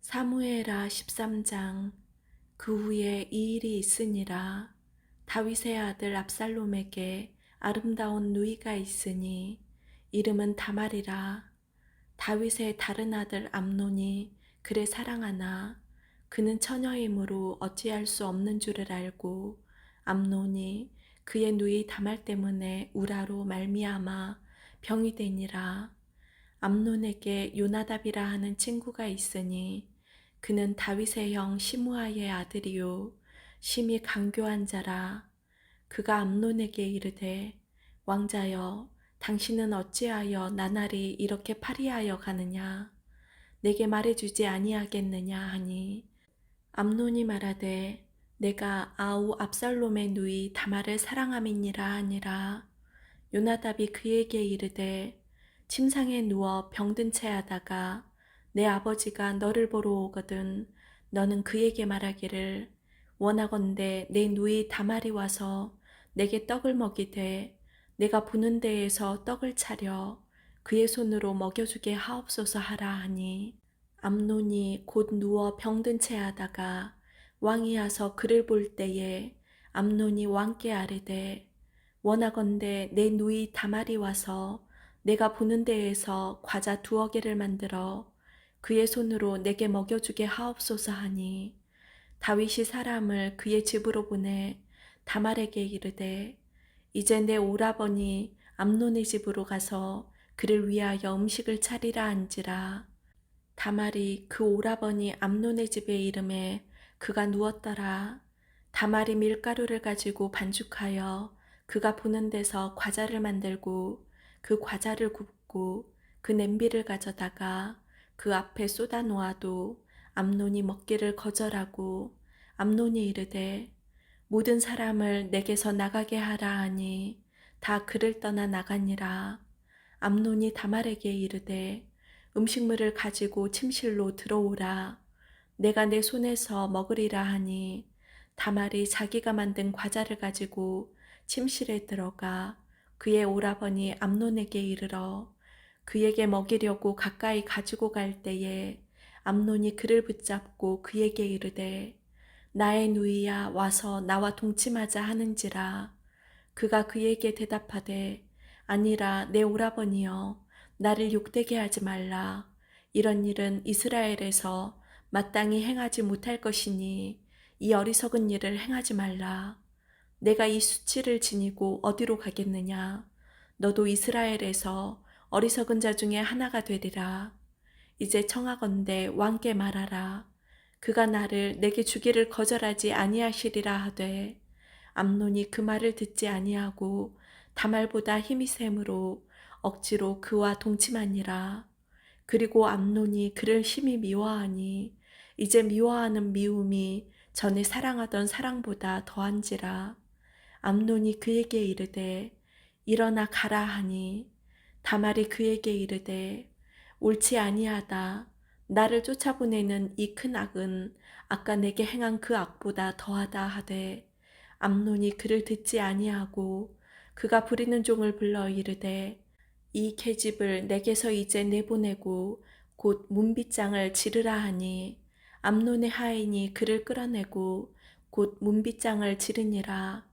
사무엘하 13장. 그 후에 이 일이 있으니라. 다윗의 아들 압살롬에게 아름다운 누이가 있으니 이름은 다말이라. 다윗의 다른 아들 암논이 그를 사랑하나 그는 처녀이므로 어찌할 수 없는 줄을 알고 암논이 그의 누이 다말 때문에 우라로 말미암아 병이 되니라. 암논에게 요나답이라 하는 친구가 있으니 그는 다윗의 형 시므아의 아들이요 심히 강교한 자라. 그가 암논에게 이르되 왕자여, 당신은 어찌하여 나날이 이렇게 파리하여 가느냐? 내게 말해주지 아니하겠느냐 하니 암논이 말하되 내가 아우 압살롬의 누이 다말을 사랑함이니라 하니라. 요나답이 그에게 이르되 침상에 누워 병든 채 하다가 내 아버지가 너를 보러 오거든 너는 그에게 말하기를 원하건대 내 누이 다말이 와서 내게 떡을 먹이되 내가 부는 데에서 떡을 차려 그의 손으로 먹여주게 하옵소서 하라 하니 암논이 곧 누워 병든 채 하다가 왕이 와서 그를 볼 때에 암논이 왕께 아뢰되 원하건대 내 누이 다말이 와서 내가 보는 데에서 과자 2개를 만들어 그의 손으로 내게 먹여주게 하옵소서 하니 다윗이 사람을 그의 집으로 보내 다말에게 이르되 이제 내 오라버니 암논의 집으로 가서 그를 위하여 음식을 차리라 한지라. 다말이 그 오라버니 암논의 집에 이름에 그가 누웠더라. 다말이 밀가루를 가지고 반죽하여 그가 보는 데서 과자를 만들고 그 과자를 굽고 그 냄비를 가져다가 그 앞에 쏟아 놓아도 암논이 먹기를 거절하고 암논이 이르되 모든 사람을 내게서 나가게 하라 하니 다 그를 떠나 나가니라. 암논이 다말에게 이르되 음식물을 가지고 침실로 들어오라. 내가 내 손에서 먹으리라 하니 다말이 자기가 만든 과자를 가지고 침실에 들어가 그의 오라버니 암논에게 이르러 그에게 먹이려고 가까이 가지고 갈 때에 암논이 그를 붙잡고 그에게 이르되 나의 누이야 와서 나와 동침하자 하는지라. 그가 그에게 대답하되 아니라 내 오라버니여 나를 욕되게 하지 말라. 이런 일은 이스라엘에서 마땅히 행하지 못할 것이니 이 어리석은 일을 행하지 말라. 내가 이 수치를 지니고 어디로 가겠느냐? 너도 이스라엘에서 어리석은 자 중에 하나가 되리라. 이제 청하건대 왕께 말하라. 그가 나를 내게 주기를 거절하지 아니하시리라 하되 암논이 그 말을 듣지 아니하고 다말보다 힘이 셈으로 억지로 그와 동침하니라. 그리고 암논이 그를 심히 미워하니 이제 미워하는 미움이 전에 사랑하던 사랑보다 더한지라. 암논이 그에게 이르되 일어나 가라 하니 다말이 그에게 이르되 옳지 아니하다. 나를 쫓아보내는 이 큰 악은 아까 내게 행한 그 악보다 더하다 하되 암논이 그를 듣지 아니하고 그가 부리는 종을 불러 이르되 이 계집을 내게서 이제 내보내고 곧 문빗장을 지르라 하니 암논의 하인이 그를 끌어내고 곧 문빗장을 지르니라.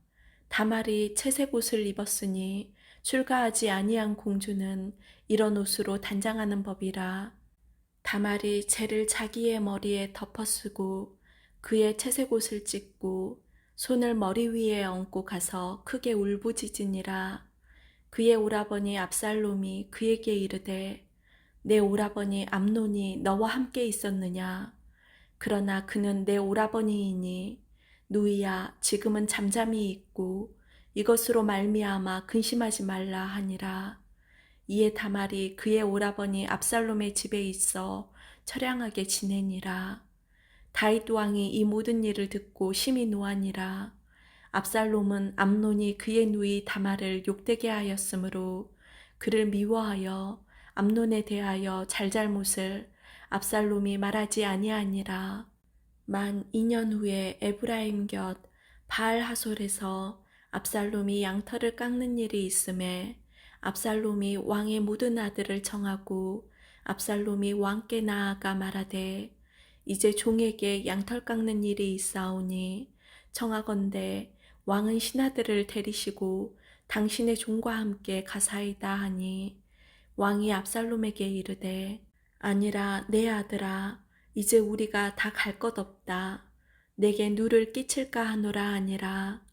다말이 채색 옷을 입었으니 출가하지 아니한 공주는 이런 옷으로 단장하는 법이라. 다말이 재를 자기의 머리에 덮어쓰고 그의 채색 옷을 찢고 손을 머리 위에 얹고 가서 크게 울부짖으니라. 그의 오라버니 압살롬이 그에게 이르되 내 오라버니 암논이 너와 함께 있었느냐? 그러나 그는 내 오라버니이니 누이야 지금은 잠잠히 있고 이것으로 말미암아 근심하지 말라 하니라. 이에 다말이 그의 오라버니 압살롬의 집에 있어 처량하게 지내니라. 다윗 왕이 이 모든 일을 듣고 심히 노하니라. 압살롬은 암논이 그의 누이 다말을 욕되게 하였으므로 그를 미워하여 암논에 대하여 잘잘못을 압살롬이 말하지 아니하니라. 만 2년 후에 에브라임 곁 바알 하솔에서 압살롬이 양털을 깎는 일이 있음에 압살롬이 왕의 모든 아들을 청하고 압살롬이 왕께 나아가 말하되 이제 종에게 양털 깎는 일이 있사오니 청하건대 왕은 신하들을 데리시고 당신의 종과 함께 가사이다 하니 왕이 압살롬에게 이르되 아니라 내 아들아 이제 우리가 다 갈 것 없다. 내게 누를 끼칠까 하노라 하니라.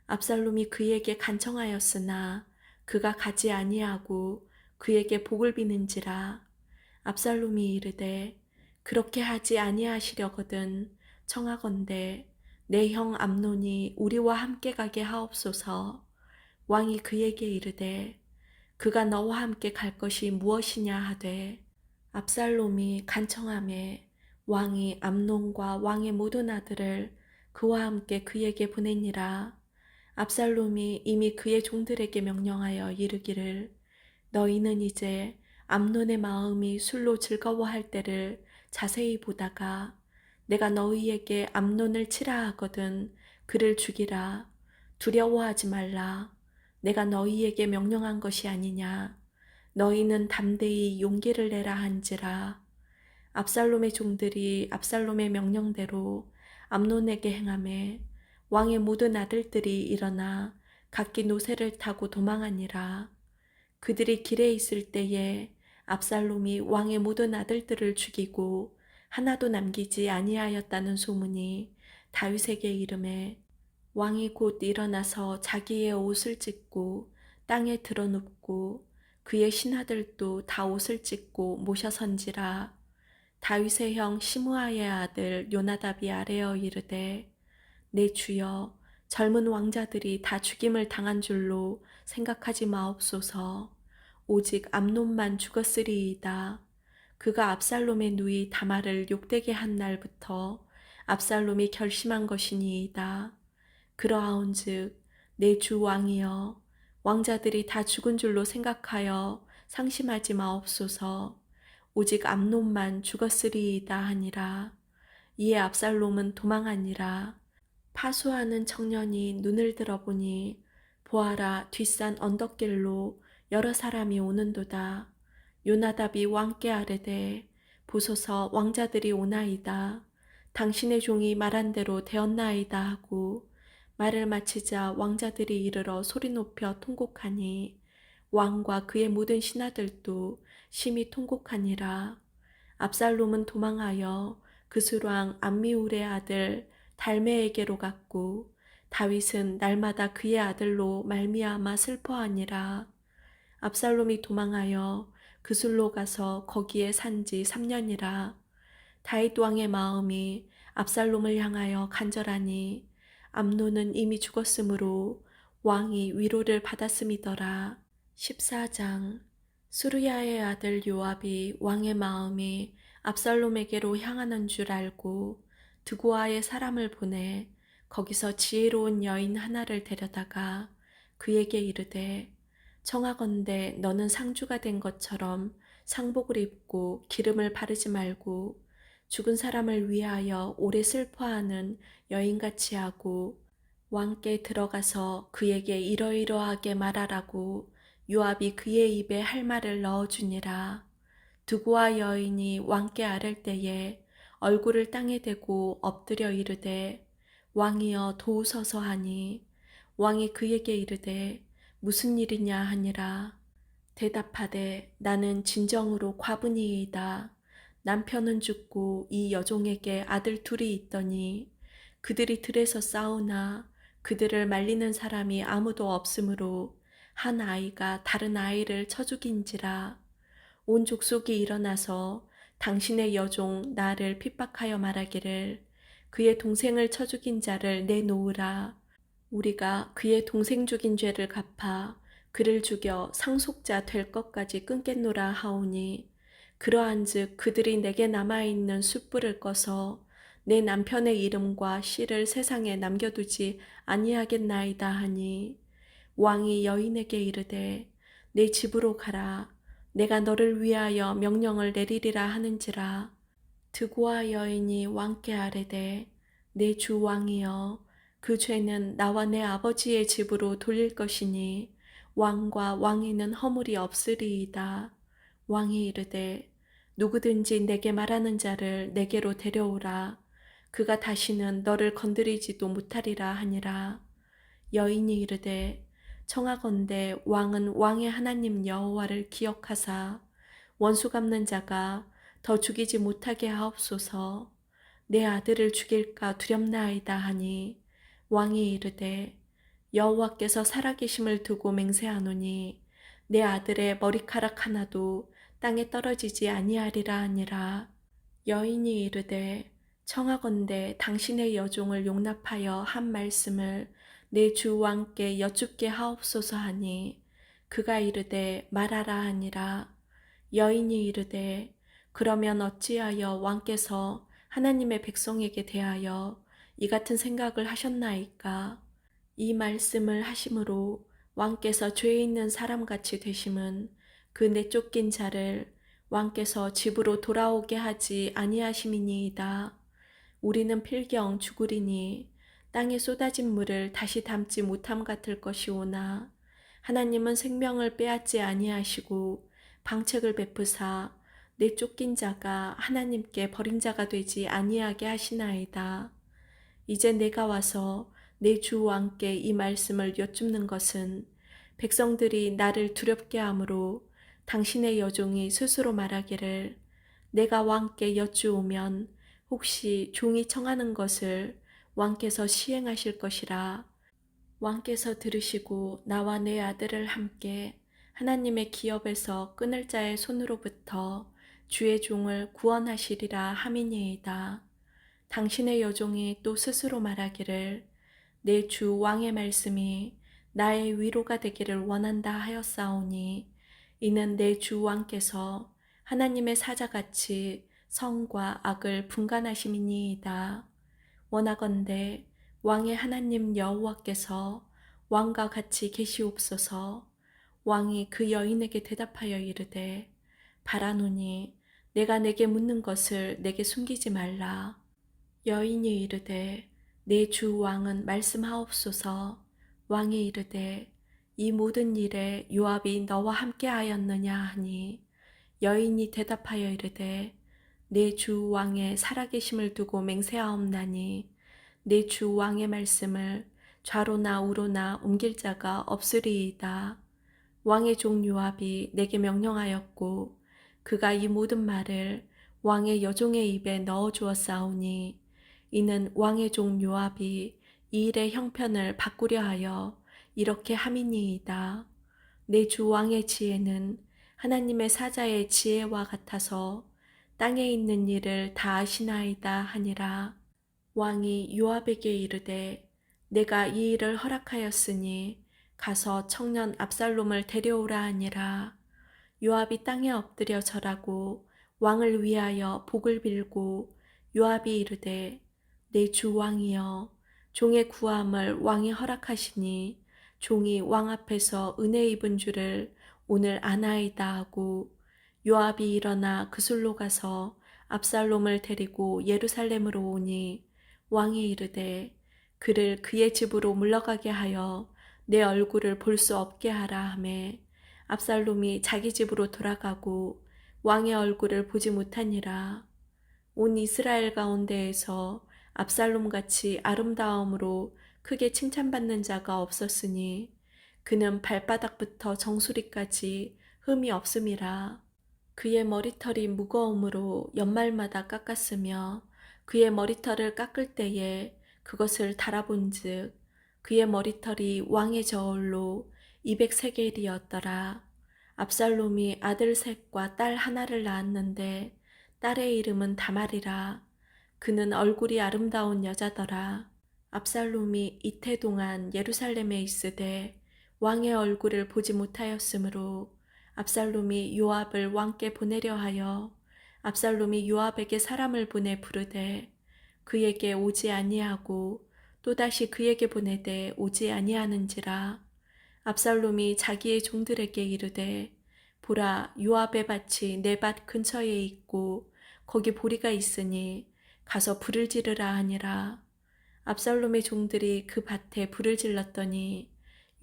압살롬이 그에게 간청하였으나 그가 가지 아니하고 그에게 복을 비는지라. 압살롬이 이르되 그렇게 하지 아니하시려거든 청하건대 내 형 암논이 우리와 함께 가게 하옵소서. 왕이 그에게 이르되 그가 너와 함께 갈 것이 무엇이냐 하되 압살롬이 간청하매 왕이 암논과 왕의 모든 아들을 그와 함께 그에게 보내니라. 압살롬이 이미 그의 종들에게 명령하여 이르기를 너희는 이제 암논의 마음이 술로 즐거워할 때를 자세히 보다가 내가 너희에게 암논을 치라 하거든 그를 죽이라. 두려워하지 말라. 내가 너희에게 명령한 것이 아니냐. 너희는 담대히 용기를 내라 한지라. 압살롬의 종들이 압살롬의 명령대로 암논에게 행하매 왕의 모든 아들들이 일어나 각기 노새를 타고 도망하니라. 그들이 길에 있을 때에 압살롬이 왕의 모든 아들들을 죽이고 하나도 남기지 아니하였다는 소문이 다윗에게 이르매 왕이 곧 일어나서 자기의 옷을 찢고 땅에 드러눕고 그의 신하들도 다 옷을 찢고 모셔선지라. 다윗의 형 시므아의 아들 요나답이 아뢰어 이르되 내 주여 젊은 왕자들이 다 죽임을 당한 줄로 생각하지 마옵소서. 오직 암논만 죽었으리이다. 그가 압살롬의 누이 다말을 욕되게 한 날부터 압살롬이 결심한 것이니이다. 그러하온즉 내 주 왕이여 왕자들이 다 죽은 줄로 생각하여 상심하지 마옵소서. 오직 암논만 죽었으리이다 하니라. 이에 압살롬은 도망하니라. 파수하는 청년이 눈을 들어보니 보아라 뒷산 언덕길로 여러 사람이 오는도다. 요나답이 왕께 아뢰되 보소서 왕자들이 오나이다. 당신의 종이 말한 대로 되었나이다 하고 말을 마치자 왕자들이 이르러 소리 높여 통곡하니 왕과 그의 모든 신하들도 심히 통곡하니라. 압살롬은 도망하여 그술왕 암미울의 아들 달메에게로 갔고 다윗은 날마다 그의 아들로 말미암아 슬퍼하니라. 압살롬이 도망하여 그술로 가서 거기에 산지 3년이라. 다윗 왕의 마음이 압살롬을 향하여 간절하니 암논은 이미 죽었으므로 왕이 위로를 받았음이더라. 14장. 수르야의 아들 요압이 왕의 마음이 압살롬에게로 향하는 줄 알고 드고아의 사람을 보내 거기서 지혜로운 여인 하나를 데려다가 그에게 이르되 청하건대 너는 상주가 된 것처럼 상복을 입고 기름을 바르지 말고 죽은 사람을 위하여 오래 슬퍼하는 여인같이 하고 왕께 들어가서 그에게 이러이러하게 말하라고 요압이 그의 입에 할 말을 넣어주니라. 드고아 여인이 왕께 아랠 때에 얼굴을 땅에 대고 엎드려 이르되 왕이여 도우소서 하니 왕이 그에게 이르되 무슨 일이냐 하니라. 대답하되 나는 진정으로 과부니이다. 남편은 죽고 이 여종에게 아들 둘이 있더니 그들이 들에서 싸우나 그들을 말리는 사람이 아무도 없으므로 한 아이가 다른 아이를 쳐 죽인지라. 온 족속이 일어나서 당신의 여종 나를 핍박하여 말하기를 그의 동생을 쳐 죽인 자를 내놓으라. 우리가 그의 동생 죽인 죄를 갚아 그를 죽여 상속자 될 것까지 끊겠노라 하오니 그러한즉 그들이 내게 남아있는 숯불을 꺼서 내 남편의 이름과 씨를 세상에 남겨두지 아니하겠나이다 하니 왕이 여인에게 이르되 내 집으로 가라. 내가 너를 위하여 명령을 내리리라 하는지라. 드고아 여인이 왕께 아뢰되 내 주 왕이여 그 죄는 나와 내 아버지의 집으로 돌릴 것이니 왕과 왕에는 허물이 없으리이다. 왕이 이르되 누구든지 내게 말하는 자를 내게로 데려오라. 그가 다시는 너를 건드리지도 못하리라 하니라. 여인이 이르되 청하건대 왕은 왕의 하나님 여호와를 기억하사 원수 갚는 자가 더 죽이지 못하게 하옵소서. 내 아들을 죽일까 두렵나이다 하니 왕이 이르되 여호와께서 살아계심을 두고 맹세하노니 내 아들의 머리카락 하나도 땅에 떨어지지 아니하리라 하니라. 여인이 이르되 청하건대 당신의 여종을 용납하여 한 말씀을 내 주 왕께 여쭙게 하옵소서 하니 그가 이르되 말하라 하니라. 여인이 이르되 그러면 어찌하여 왕께서 하나님의 백성에게 대하여 이 같은 생각을 하셨나이까? 이 말씀을 하심으로 왕께서 죄 있는 사람같이 되심은 그 내쫓긴 자를 왕께서 집으로 돌아오게 하지 아니하심이니이다. 우리는 필경 죽으리니 땅에 쏟아진 물을 다시 담지 못함 같을 것이오나 하나님은 생명을 빼앗지 아니하시고 방책을 베푸사 내쫓긴 자가 하나님께 버린 자가 되지 아니하게 하시나이다. 이제 내가 와서 내 주 왕께 이 말씀을 여쭙는 것은 백성들이 나를 두렵게 하므로 당신의 여종이 스스로 말하기를 내가 왕께 여쭈오면 혹시 종이 청하는 것을 왕께서 시행하실 것이라. 왕께서 들으시고 나와 내 아들을 함께 하나님의 기업에서 끊을 자의 손으로부터 주의 종을 구원하시리라 함이니이다. 당신의 여종이 또 스스로 말하기를 내 주 왕의 말씀이 나의 위로가 되기를 원한다 하였사오니 이는 내 주 왕께서 하나님의 사자같이 성과 악을 분간하심이니이다. 원하건대 왕의 하나님 여호와께서 왕과 같이 계시옵소서. 왕이 그 여인에게 대답하여 이르되 바라노니 내가 내게 묻는 것을 내게 숨기지 말라. 여인이 이르되 내 주 왕은 말씀하옵소서. 왕이 이르되 이 모든 일에 요압이 너와 함께 하였느냐 하니 여인이 대답하여 이르되 내 주 왕의 살아계심을 두고 맹세하옵나니 내 주 왕의 말씀을 좌로나 우로나 옮길 자가 없으리이다. 왕의 종 요압이 내게 명령하였고 그가 이 모든 말을 왕의 여종의 입에 넣어 주었사오니 이는 왕의 종 요압이 이 일의 형편을 바꾸려 하여 이렇게 함이니이다. 내 주 왕의 지혜는 하나님의 사자의 지혜와 같아서 땅에 있는 일을 다 아시나이다 하니라. 왕이 요압에게 이르되 내가 이 일을 허락하였으니 가서 청년 압살롬을 데려오라 하니라. 요압이 땅에 엎드려 절하고 왕을 위하여 복을 빌고 요압이 이르되 내 주 왕이여 종의 구함을 왕이 허락하시니 종이 왕 앞에서 은혜 입은 줄을 오늘 아나이다 하고 요압이 일어나 그술로 가서 압살롬을 데리고 예루살렘으로 오니 왕이 이르되 그를 그의 집으로 물러가게 하여 내 얼굴을 볼 수 없게 하라 하매 압살롬이 자기 집으로 돌아가고 왕의 얼굴을 보지 못하니라. 온 이스라엘 가운데에서 압살롬같이 아름다움으로 크게 칭찬받는 자가 없었으니 그는 발바닥부터 정수리까지 흠이 없음이라. 그의 머리털이 무거움으로 연말마다 깎았으며 그의 머리털을 깎을 때에 그것을 달아본즉 그의 머리털이 왕의 저울로 200세겔이었더라. 압살롬이 아들 셋과 딸 하나를 낳았는데 딸의 이름은 다말이라. 그는 얼굴이 아름다운 여자더라. 압살롬이 이태 동안 예루살렘에 있으되 왕의 얼굴을 보지 못하였으므로 압살롬이 요압을 왕께 보내려 하여 압살롬이 요압에게 사람을 보내 부르되 그에게 오지 아니하고 또다시 그에게 보내되 오지 아니하는지라. 압살롬이 자기의 종들에게 이르되 보라 요압의 밭이 내 밭 근처에 있고 거기 보리가 있으니 가서 불을 지르라 하니라. 압살롬의 종들이 그 밭에 불을 질렀더니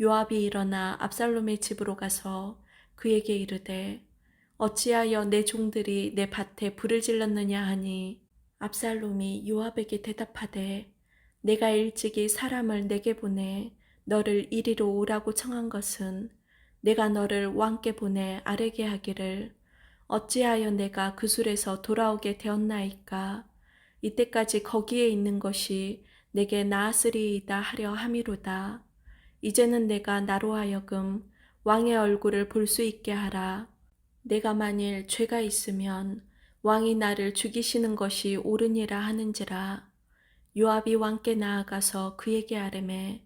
요압이 일어나 압살롬의 집으로 가서 그에게 이르되 어찌하여 내 종들이 내 밭에 불을 질렀느냐 하니 압살롬이 요압에게 대답하되 내가 일찍이 사람을 내게 보내 너를 이리로 오라고 청한 것은 내가 너를 왕께 보내 아뢰게 하기를 어찌하여 내가 그 술에서 돌아오게 되었나이까 이때까지 거기에 있는 것이 내게 나았으리이다 하려 함이로다. 이제는 내가 나로 하여금 왕의 얼굴을 볼 수 있게 하라. 내가 만일 죄가 있으면 왕이 나를 죽이시는 것이 옳으니라 하는지라. 요압이 왕께 나아가서 그에게 아뢰매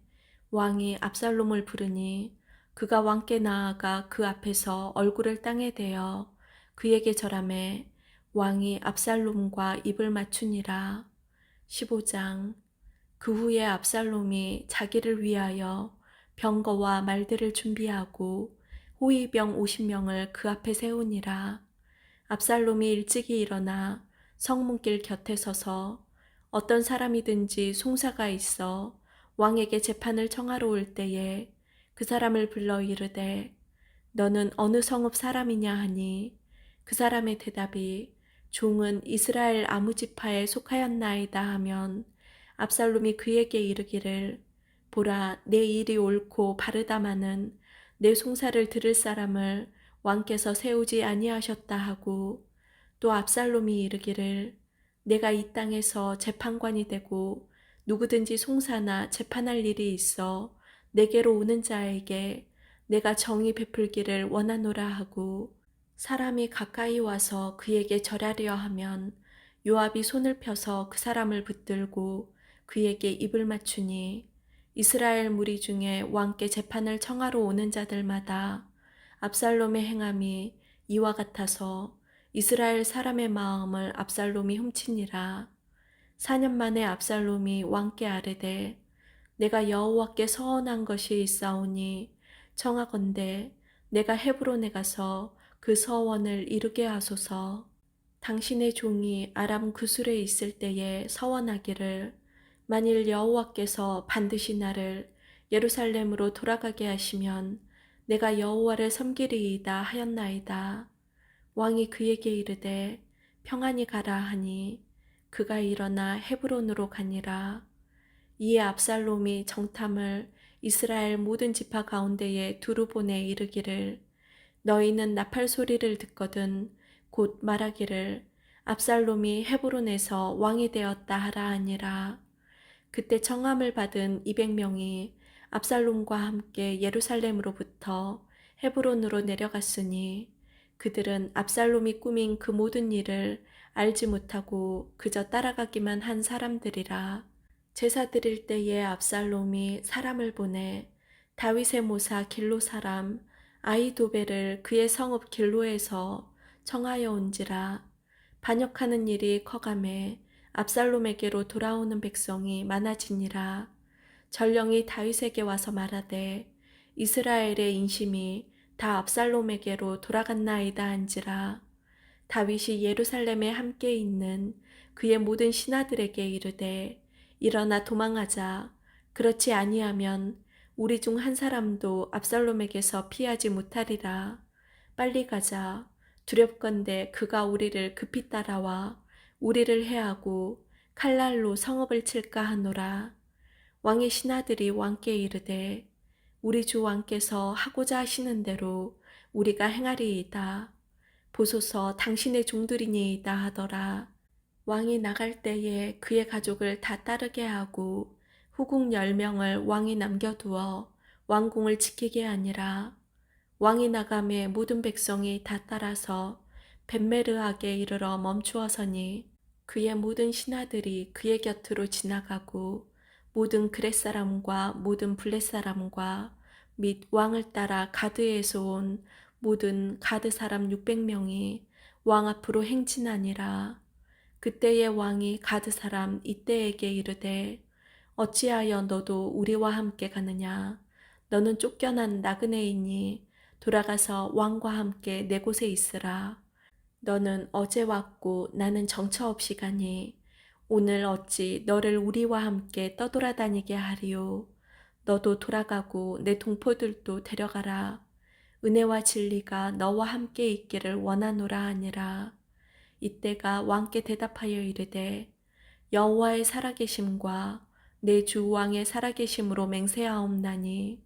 왕이 압살롬을 부르니 그가 왕께 나아가 그 앞에서 얼굴을 땅에 대어 그에게 절하매 왕이 압살롬과 입을 맞추니라. 15장. 그 후에 압살롬이 자기를 위하여 병거와 말들을 준비하고 호위병 50명을 그 앞에 세우니라. 압살롬이 일찍이 일어나 성문길 곁에 서서 어떤 사람이든지 송사가 있어 왕에게 재판을 청하러 올 때에 그 사람을 불러 이르되 너는 어느 성읍 사람이냐 하니 그 사람의 대답이 종은 이스라엘 아무 지파에 속하였나이다 하면 압살롬이 그에게 이르기를 보라 내 일이 옳고 바르다마는 내 송사를 들을 사람을 왕께서 세우지 아니하셨다 하고 또 압살롬이 이르기를 내가 이 땅에서 재판관이 되고 누구든지 송사나 재판할 일이 있어 내게로 오는 자에게 내가 정의 베풀기를 원하노라 하고 사람이 가까이 와서 그에게 절하려 하면 요압이 손을 펴서 그 사람을 붙들고 그에게 입을 맞추니 이스라엘 무리 중에 왕께 재판을 청하러 오는 자들마다 압살롬의 행함이 이와 같아서 이스라엘 사람의 마음을 압살롬이 훔치니라. 4년 만에 압살롬이 왕께 아뢰되 내가 여호와께 서원한 것이 있사오니 청하건대 내가 헤브론에 가서 그 서원을 이루게 하소서. 당신의 종이 아람 구술에 있을 때에 서원하기를 만일 여호와께서 반드시 나를 예루살렘으로 돌아가게 하시면 내가 여호와를 섬기리이다 하였나이다. 왕이 그에게 이르되 평안히 가라 하니 그가 일어나 헤브론으로 가니라. 이에 압살롬이 정탐을 이스라엘 모든 지파 가운데에 두루 보내 이르기를 너희는 나팔 소리를 듣거든 곧 말하기를 압살롬이 헤브론에서 왕이 되었다 하라 하니라. 그때 청함을 받은 200명이 압살롬과 함께 예루살렘으로부터 헤브론으로 내려갔으니 그들은 압살롬이 꾸민 그 모든 일을 알지 못하고 그저 따라가기만 한 사람들이라. 제사 드릴 때에 압살롬이 사람을 보내 다윗의 모사 길로 사람 아히도벨을 그의 성읍 길로에서 청하여 온지라. 반역하는 일이 커가매 압살롬에게로 돌아오는 백성이 많아지니라. 전령이 다윗에게 와서 말하되 이스라엘의 인심이 다 압살롬에게로 돌아갔나이다 한지라. 다윗이 예루살렘에 함께 있는 그의 모든 신하들에게 이르되 일어나 도망하자. 그렇지 아니하면 우리 중 한 사람도 압살롬에게서 피하지 못하리라. 빨리 가자. 두렵건대 그가 우리를 급히 따라와 우리를 해하고 칼날로 성읍을 칠까 하노라. 왕의 신하들이 왕께 이르되 우리 주 왕께서 하고자 하시는 대로 우리가 행하리이다. 보소서 당신의 종들이니이다 하더라. 왕이 나갈 때에 그의 가족을 다 따르게 하고 후궁 10명을 왕이 남겨두어 왕궁을 지키게 하니라. 왕이 나감에 모든 백성이 다 따라서 벳메르하게 이르러 멈추어서니 그의 모든 신하들이 그의 곁으로 지나가고 모든 그렛 사람과 모든 블렛 사람과 및 왕을 따라 가드에서 온 모든 가드 사람 600명이 왕 앞으로 행진하니라. 그때의 왕이 가드 사람 이때에게 이르되 어찌하여 너도 우리와 함께 가느냐? 너는 쫓겨난 나그네이니 돌아가서 왕과 함께 내 곳에 있으라. 너는 어제 왔고 나는 정처 없이 가니 오늘 어찌 너를 우리와 함께 떠돌아다니게 하리요. 너도 돌아가고 내 동포들도 데려가라. 은혜와 진리가 너와 함께 있기를 원하노라 하니라. 이때가 왕께 대답하여 이르되 여호와의 살아계심과 내 주 왕의 살아계심으로 맹세하옵나니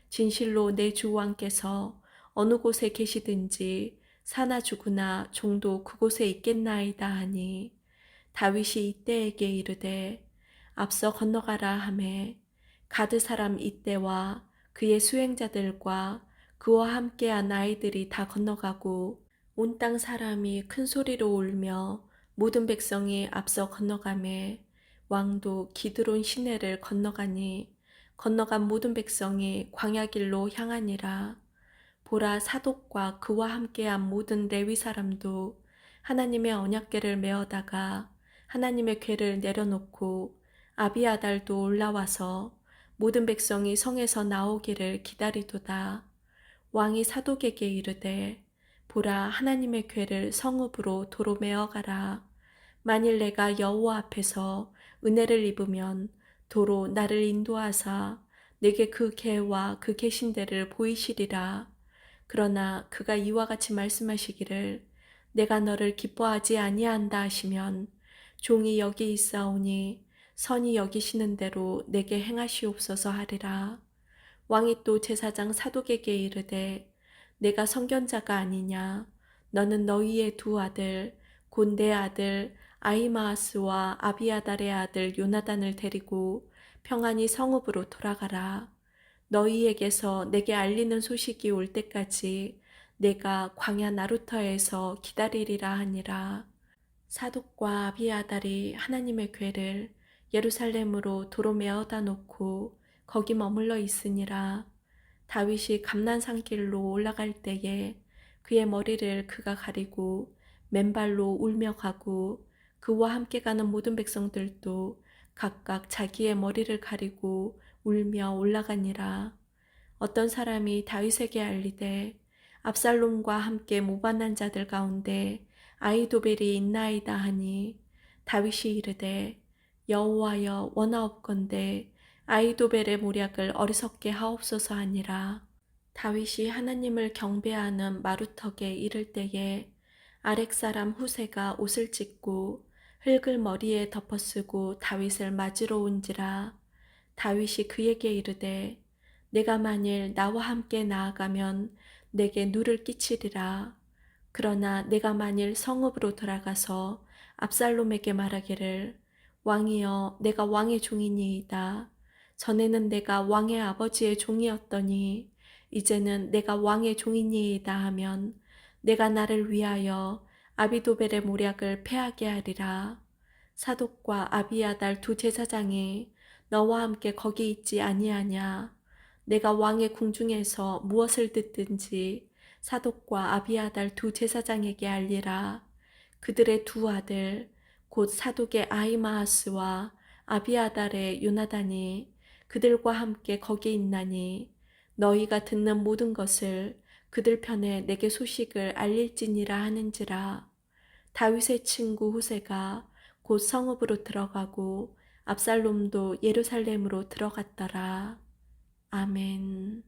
진실로 내 주 왕께서 어느 곳에 계시든지 사나 죽으나 종도 그곳에 있겠나이다 하니 다윗이 이때에게 이르되 앞서 건너가라 하매 가드 사람 이때와 그의 수행자들과 그와 함께한 아이들이 다 건너가고 온 땅 사람이 큰 소리로 울며 모든 백성이 앞서 건너가매 왕도 기드론 시내를 건너가니 건너간 모든 백성이 광야길로 향하니라. 보라, 사독과 그와 함께한 모든 레위 사람도 하나님의 언약궤를 메어다가 하나님의 궤를 내려놓고 아비아달도 올라와서 모든 백성이 성에서 나오기를 기다리도다. 왕이 사독에게 이르되 보라, 하나님의 궤를 성읍으로 도로 메어가라. 만일 내가 여호와 앞에서 은혜를 입으면 도로 나를 인도하사 내게 그 궤와 그 계신 데를 보이시리라. 그러나 그가 이와 같이 말씀하시기를 내가 너를 기뻐하지 아니한다 하시면 종이 여기 있사오니 선이 여기시는 대로 내게 행하시옵소서 하리라. 왕이 또 제사장 사독에게 이르되 내가 선견자가 아니냐. 너는 너희의 두 아들 곧 내 아들 아히마아스와 아비아달의 아들 요나단을 데리고 평안히 성읍으로 돌아가라. 너희에게서 내게 알리는 소식이 올 때까지 내가 광야 나루터에서 기다리리라 하니라. 사독과 아비아달이 하나님의 궤를 예루살렘으로 도로 메어다 놓고 거기 머물러 있으니라. 다윗이 감난산길로 올라갈 때에 그의 머리를 그가 가리고 맨발로 울며 가고 그와 함께 가는 모든 백성들도 각각 자기의 머리를 가리고 울며 올라가니라. 어떤 사람이 다윗에게 알리되 압살롬과 함께 모반난 자들 가운데 아히도벨이 있나이다 하니 다윗이 이르되 여호와여 원하옵건대 아히도벨의 모략을 어리석게 하옵소서 하니라. 다윗이 하나님을 경배하는 마루턱에 이를 때에 아렉 사람 후세가 옷을 찢고 흙을 머리에 덮어쓰고 다윗을 맞으러 온지라. 다윗이 그에게 이르되 내가 만일 나와 함께 나아가면 내게 누를 끼치리라. 그러나 내가 만일 성읍으로 돌아가서 압살롬에게 말하기를 왕이여 내가 왕의 종이니이다. 전에는 내가 왕의 아버지의 종이었더니 이제는 내가 왕의 종이니이다 하면 내가 나를 위하여 아비도벨의 모략을 패하게 하리라. 사독과 아비아달 두 제사장이 너와 함께 거기 있지 아니하냐. 내가 왕의 궁중에서 무엇을 듣든지 사독과 아비아달 두 제사장에게 알리라. 그들의 두 아들 곧 사독의 아히마아스와 아비아달의 요나단이 그들과 함께 거기 있나니 너희가 듣는 모든 것을 그들 편에 내게 소식을 알릴지니라 하는지라. 다윗의 친구 후세가 곧 성읍으로 들어가고 압살롬도 예루살렘으로 들어갔더라. 아멘.